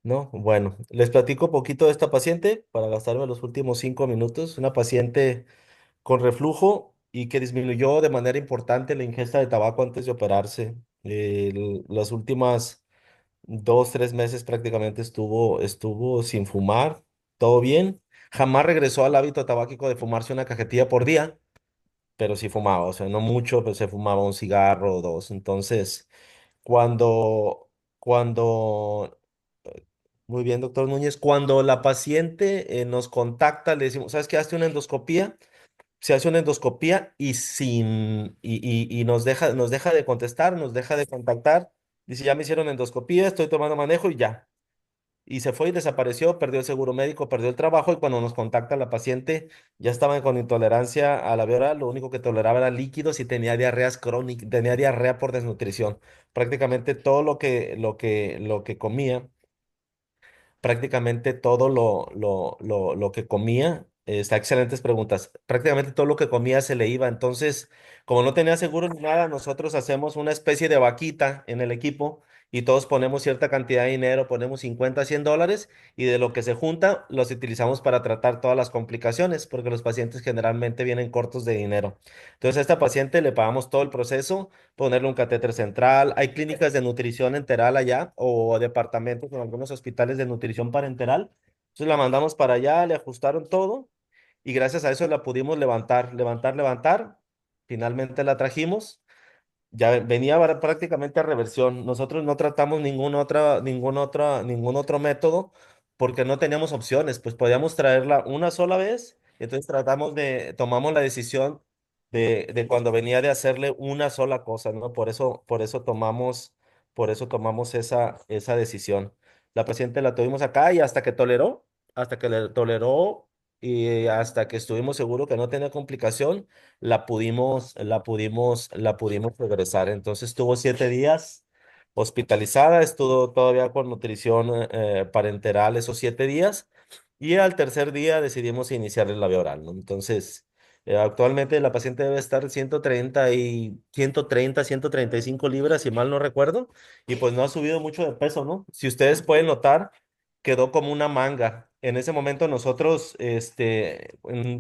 ¿No? Bueno, les platico poquito de esta paciente para gastarme los últimos 5 minutos. Una paciente con reflujo y que disminuyó de manera importante la ingesta de tabaco antes de operarse. Las últimas 2, 3 meses prácticamente estuvo sin fumar, todo bien. Jamás regresó al hábito tabáquico de fumarse una cajetilla por día. pero sí fumaba, o sea, no mucho, pero se fumaba un cigarro o dos. Entonces, cuando, cuando, muy bien, doctor Núñez, cuando la paciente nos contacta, le decimos, ¿sabes qué? Hazte una endoscopía. Se hace una endoscopía y y nos deja de contestar, nos deja de contactar. Dice, ya me hicieron endoscopía, estoy tomando manejo y ya. Y se fue y desapareció, perdió el seguro médico, perdió el trabajo y cuando nos contacta la paciente ya estaba con intolerancia a la vía oral, lo único que toleraba era líquidos y tenía diarreas crónicas, tenía diarrea por desnutrición. Prácticamente todo lo que comía prácticamente todo lo que comía. Está excelentes preguntas. Prácticamente todo lo que comía se le iba. Entonces, como no tenía seguro ni nada, nosotros hacemos una especie de vaquita en el equipo y todos ponemos cierta cantidad de dinero, ponemos 50 100 dólares y de lo que se junta los utilizamos para tratar todas las complicaciones porque los pacientes generalmente vienen cortos de dinero. Entonces, a esta paciente le pagamos todo el proceso, ponerle un catéter central. Hay clínicas de nutrición enteral allá o departamentos en algunos hospitales de nutrición parenteral. Entonces la mandamos para allá, le ajustaron todo y gracias a eso la pudimos levantar. Finalmente la trajimos. Ya venía prácticamente a reversión. Nosotros no tratamos ningún otro método porque no teníamos opciones. Pues podíamos traerla una sola vez. Entonces tomamos la decisión de cuando venía de hacerle una sola cosa, ¿no? Por eso tomamos esa decisión. La paciente la tuvimos acá y hasta que le toleró y hasta que estuvimos seguros que no tenía complicación la pudimos regresar. Entonces estuvo 7 días hospitalizada, estuvo todavía con nutrición parenteral esos 7 días y al tercer día decidimos iniciarle la vía oral, ¿no? Entonces, actualmente la paciente debe estar 135 libras, si mal no recuerdo, y pues no ha subido mucho de peso, ¿no? Si ustedes pueden notar, quedó como una manga. En ese momento nosotros,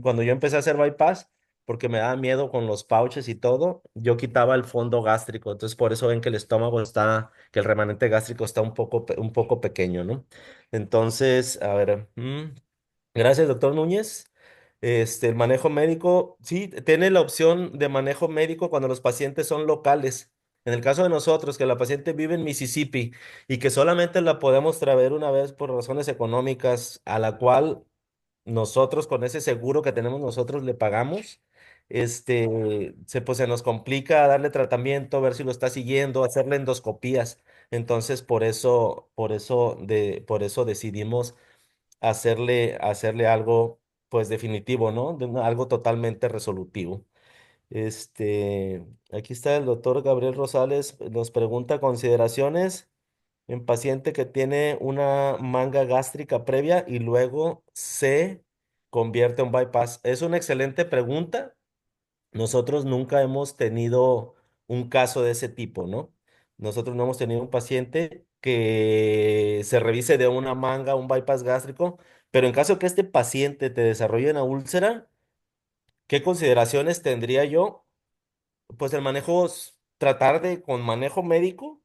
cuando yo empecé a hacer bypass, porque me daba miedo con los pouches y todo, yo quitaba el fondo gástrico. Entonces, por eso ven que el estómago que el remanente gástrico está un poco pequeño, ¿no? Entonces, a ver, gracias, doctor Núñez. El manejo médico, sí, tiene la opción de manejo médico cuando los pacientes son locales. En el caso de nosotros, que la paciente vive en Mississippi y que solamente la podemos traer una vez por razones económicas, a la cual nosotros con ese seguro que tenemos nosotros le pagamos, pues se nos complica darle tratamiento, ver si lo está siguiendo, hacerle endoscopías. Entonces, por eso decidimos hacerle algo, pues definitivo, ¿no? Algo totalmente resolutivo. Aquí está el doctor Gabriel Rosales, nos pregunta consideraciones en paciente que tiene una manga gástrica previa y luego se convierte en bypass. Es una excelente pregunta. Nosotros nunca hemos tenido un caso de ese tipo, ¿no? Nosotros no hemos tenido un paciente que se revise de una manga, un bypass gástrico, pero en caso que este paciente te desarrolle una úlcera, ¿qué consideraciones tendría yo? Pues el manejo, con manejo médico,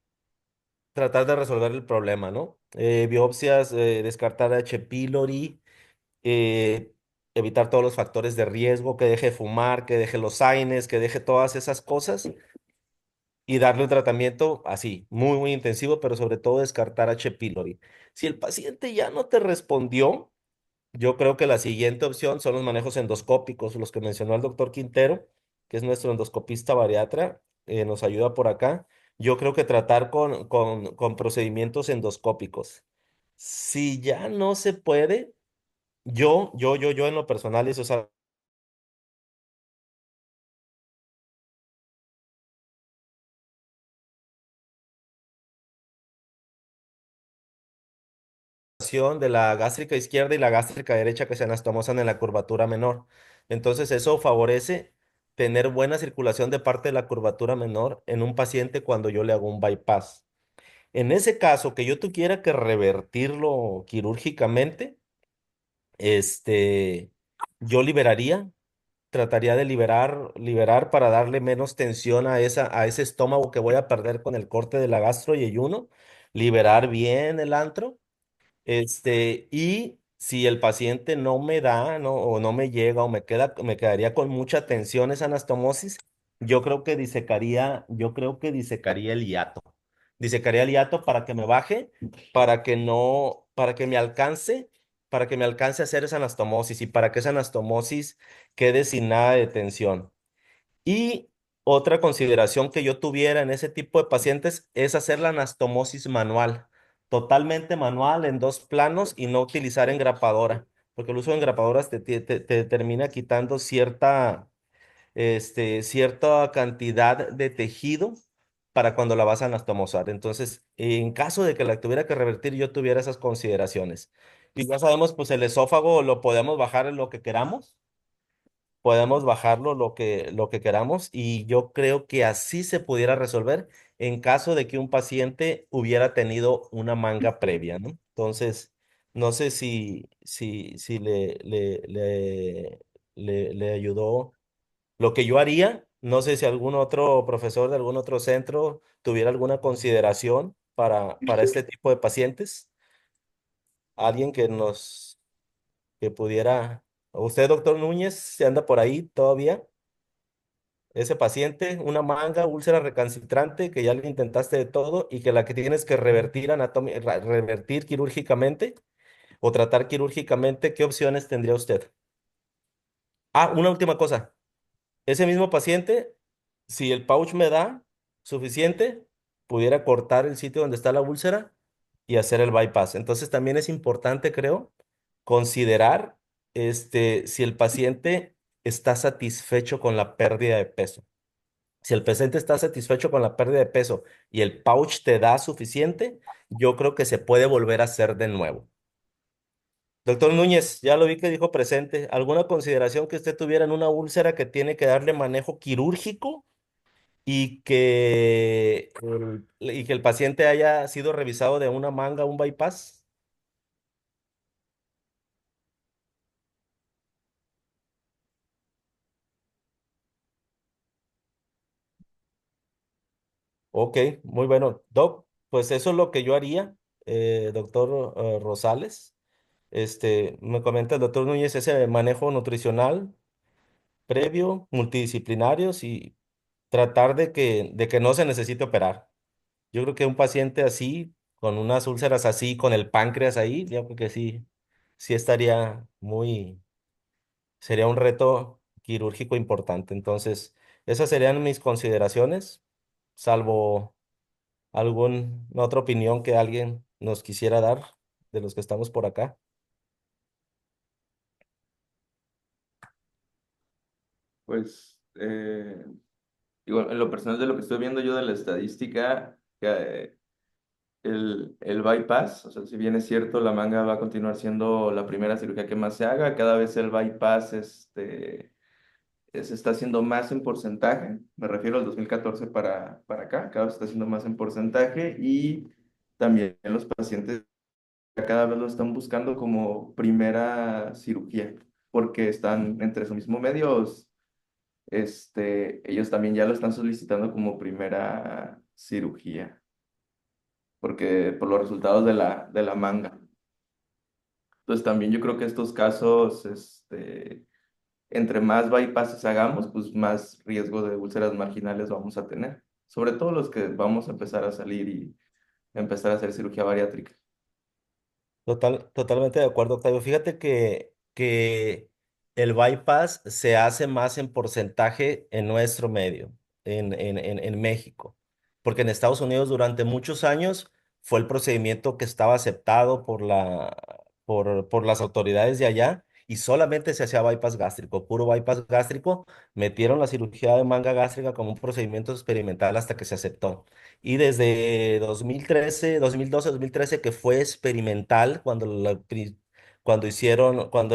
tratar de resolver el problema, ¿no? Biopsias, descartar H. pylori, eh, evitar todos los factores de riesgo, que deje de fumar, que deje los AINES, que deje todas esas cosas y darle un tratamiento así, muy intensivo, pero sobre todo descartar H. pylori. Si el paciente ya no te respondió, yo creo que la siguiente opción son los manejos endoscópicos, los que mencionó el doctor Quintero, que es nuestro endoscopista bariatra, nos ayuda por acá. Yo creo que tratar con procedimientos endoscópicos. Si ya no se puede, yo en lo personal, eso es de la gástrica izquierda y la gástrica derecha que se anastomosan en la curvatura menor. Entonces eso favorece tener buena circulación de parte de la curvatura menor en un paciente cuando yo le hago un bypass. En ese caso, que yo tuviera que revertirlo quirúrgicamente, yo trataría de liberar para darle menos tensión a ese estómago que voy a perder con el corte de la gastro y ayuno, liberar bien el antro y si el paciente no me da, ¿no? O no me llega o me quedaría con mucha tensión esa anastomosis, yo creo que disecaría el hiato. Disecaría el hiato para que me baje, para que no, para que me alcance a hacer esa anastomosis y para que esa anastomosis quede sin nada de tensión. Y otra consideración que yo tuviera en ese tipo de pacientes es hacer la anastomosis manual, totalmente manual en dos planos y no utilizar engrapadora, porque el uso de engrapadoras te termina quitando cierta cantidad de tejido para cuando la vas a anastomosar. Entonces, en caso de que la tuviera que revertir, yo tuviera esas consideraciones. Y ya sabemos, pues el esófago lo podemos bajar en lo que queramos, podemos bajarlo lo que queramos y yo creo que así se pudiera resolver en caso de que un paciente hubiera tenido una manga previa, ¿no? Entonces, no sé si le ayudó lo que yo haría. No sé si algún otro profesor de algún otro centro tuviera alguna consideración para este tipo de pacientes. Alguien que pudiera. Usted, doctor Núñez, se anda por ahí todavía. Ese paciente, una manga, úlcera recalcitrante, que ya le intentaste de todo y que la que tienes que revertir quirúrgicamente o tratar quirúrgicamente, ¿qué opciones tendría usted? Ah, una última cosa. Ese mismo paciente, si el pouch me da suficiente, pudiera cortar el sitio donde está la úlcera y hacer el bypass. Entonces también es importante, creo, considerar si el paciente está satisfecho con la pérdida de peso. Si el paciente está satisfecho con la pérdida de peso y el pouch te da suficiente, yo creo que se puede volver a hacer de nuevo. Doctor Núñez, ya lo vi que dijo presente. ¿Alguna consideración que usted tuviera en una úlcera que tiene que darle manejo quirúrgico y que el paciente haya sido revisado de una manga, un bypass? Ok, muy bueno. Doc, pues eso es lo que yo haría, doctor Rosales. Me comenta el doctor Núñez ese manejo nutricional previo, multidisciplinarios y tratar de que no se necesite operar. Yo creo que un paciente así, con unas úlceras así, con el páncreas ahí, yo creo que sí, sí sería un reto quirúrgico importante. Entonces, esas serían mis consideraciones, salvo alguna otra opinión que alguien nos quisiera dar de los que estamos por acá. Pues, digo, en lo personal de lo que estoy viendo yo de la estadística, que el bypass, o sea, si bien es cierto, la manga va a continuar siendo la primera cirugía que más se haga, cada vez el bypass se está haciendo más en porcentaje, me refiero al 2014 para acá, cada vez está haciendo más en porcentaje y también los pacientes cada vez lo están buscando como primera cirugía, porque están entre su mismo medios, ellos también ya lo están solicitando como primera cirugía, porque por los resultados de la manga. Entonces también yo creo que estos casos, entre más bypasses hagamos, pues más riesgo de úlceras marginales vamos a tener. Sobre todo los que vamos a empezar a salir y empezar a hacer cirugía bariátrica. Totalmente de acuerdo, Octavio. Fíjate que el bypass se hace más en porcentaje en nuestro medio, en México, porque en Estados Unidos durante muchos años fue el procedimiento que estaba aceptado por las autoridades de allá y solamente se hacía bypass gástrico, puro bypass gástrico. Metieron la cirugía de manga gástrica como un procedimiento experimental hasta que se aceptó. Y desde 2013, 2012, 2013, que fue experimental cuando le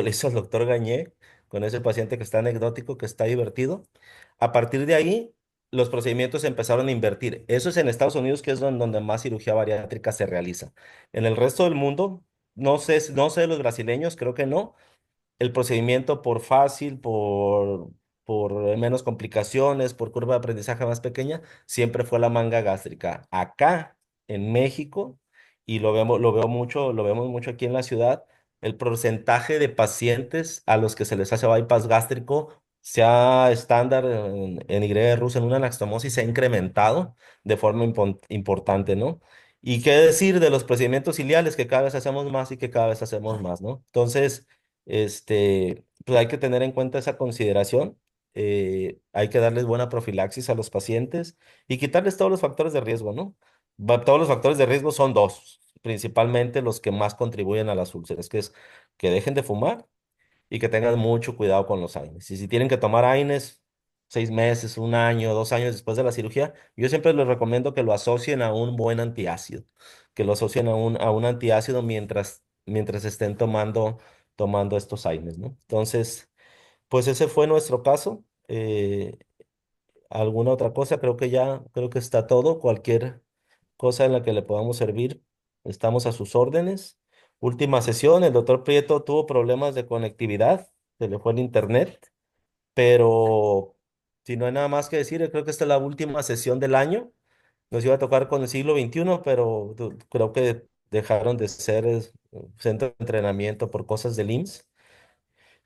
hizo el doctor Gañé con ese paciente que está anecdótico, que está divertido, a partir de ahí los procedimientos se empezaron a invertir. Eso es en Estados Unidos, que es donde más cirugía bariátrica se realiza. En el resto del mundo, no sé de los brasileños, creo que no, el procedimiento por fácil, por menos complicaciones, por curva de aprendizaje más pequeña, siempre fue la manga gástrica. Acá en México, y lo vemos mucho aquí en la ciudad, el porcentaje de pacientes a los que se les hace bypass gástrico sea estándar en Y rusa, en una anastomosis, se ha incrementado de forma importante, ¿no? ¿Y qué decir de los procedimientos ileales que cada vez hacemos más y que cada vez hacemos más, ¿no? Entonces, pues hay que tener en cuenta esa consideración. Hay que darles buena profilaxis a los pacientes y quitarles todos los factores de riesgo, ¿no? Todos los factores de riesgo son dos, principalmente los que más contribuyen a las úlceras, que es que dejen de fumar y que tengan mucho cuidado con los AINES. Y si tienen que tomar AINES 6 meses, un año, 2 años después de la cirugía, yo siempre les recomiendo que lo asocien a un buen antiácido, que lo asocien a un antiácido mientras estén tomando estos AINES, ¿no? Entonces, pues ese fue nuestro caso. ¿Alguna otra cosa? Creo que está todo. Cualquier cosa en la que le podamos servir, estamos a sus órdenes. Última sesión, el doctor Prieto tuvo problemas de conectividad, se le fue el internet, pero si no hay nada más que decir, yo creo que esta es la última sesión del año. Nos iba a tocar con el siglo XXI, pero creo que dejaron de ser centro de entrenamiento por cosas del IMSS.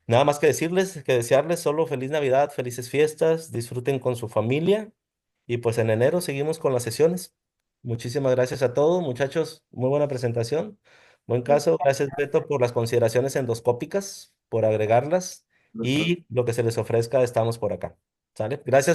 Nada más que decirles, que desearles solo feliz Navidad, felices fiestas, disfruten con su familia y pues en enero seguimos con las sesiones. Muchísimas gracias a todos, muchachos. Muy buena presentación. Buen caso. Gracias, Beto, por las consideraciones endoscópicas, por agregarlas y lo que se les ofrezca, estamos por acá. ¿Sale? Gracias.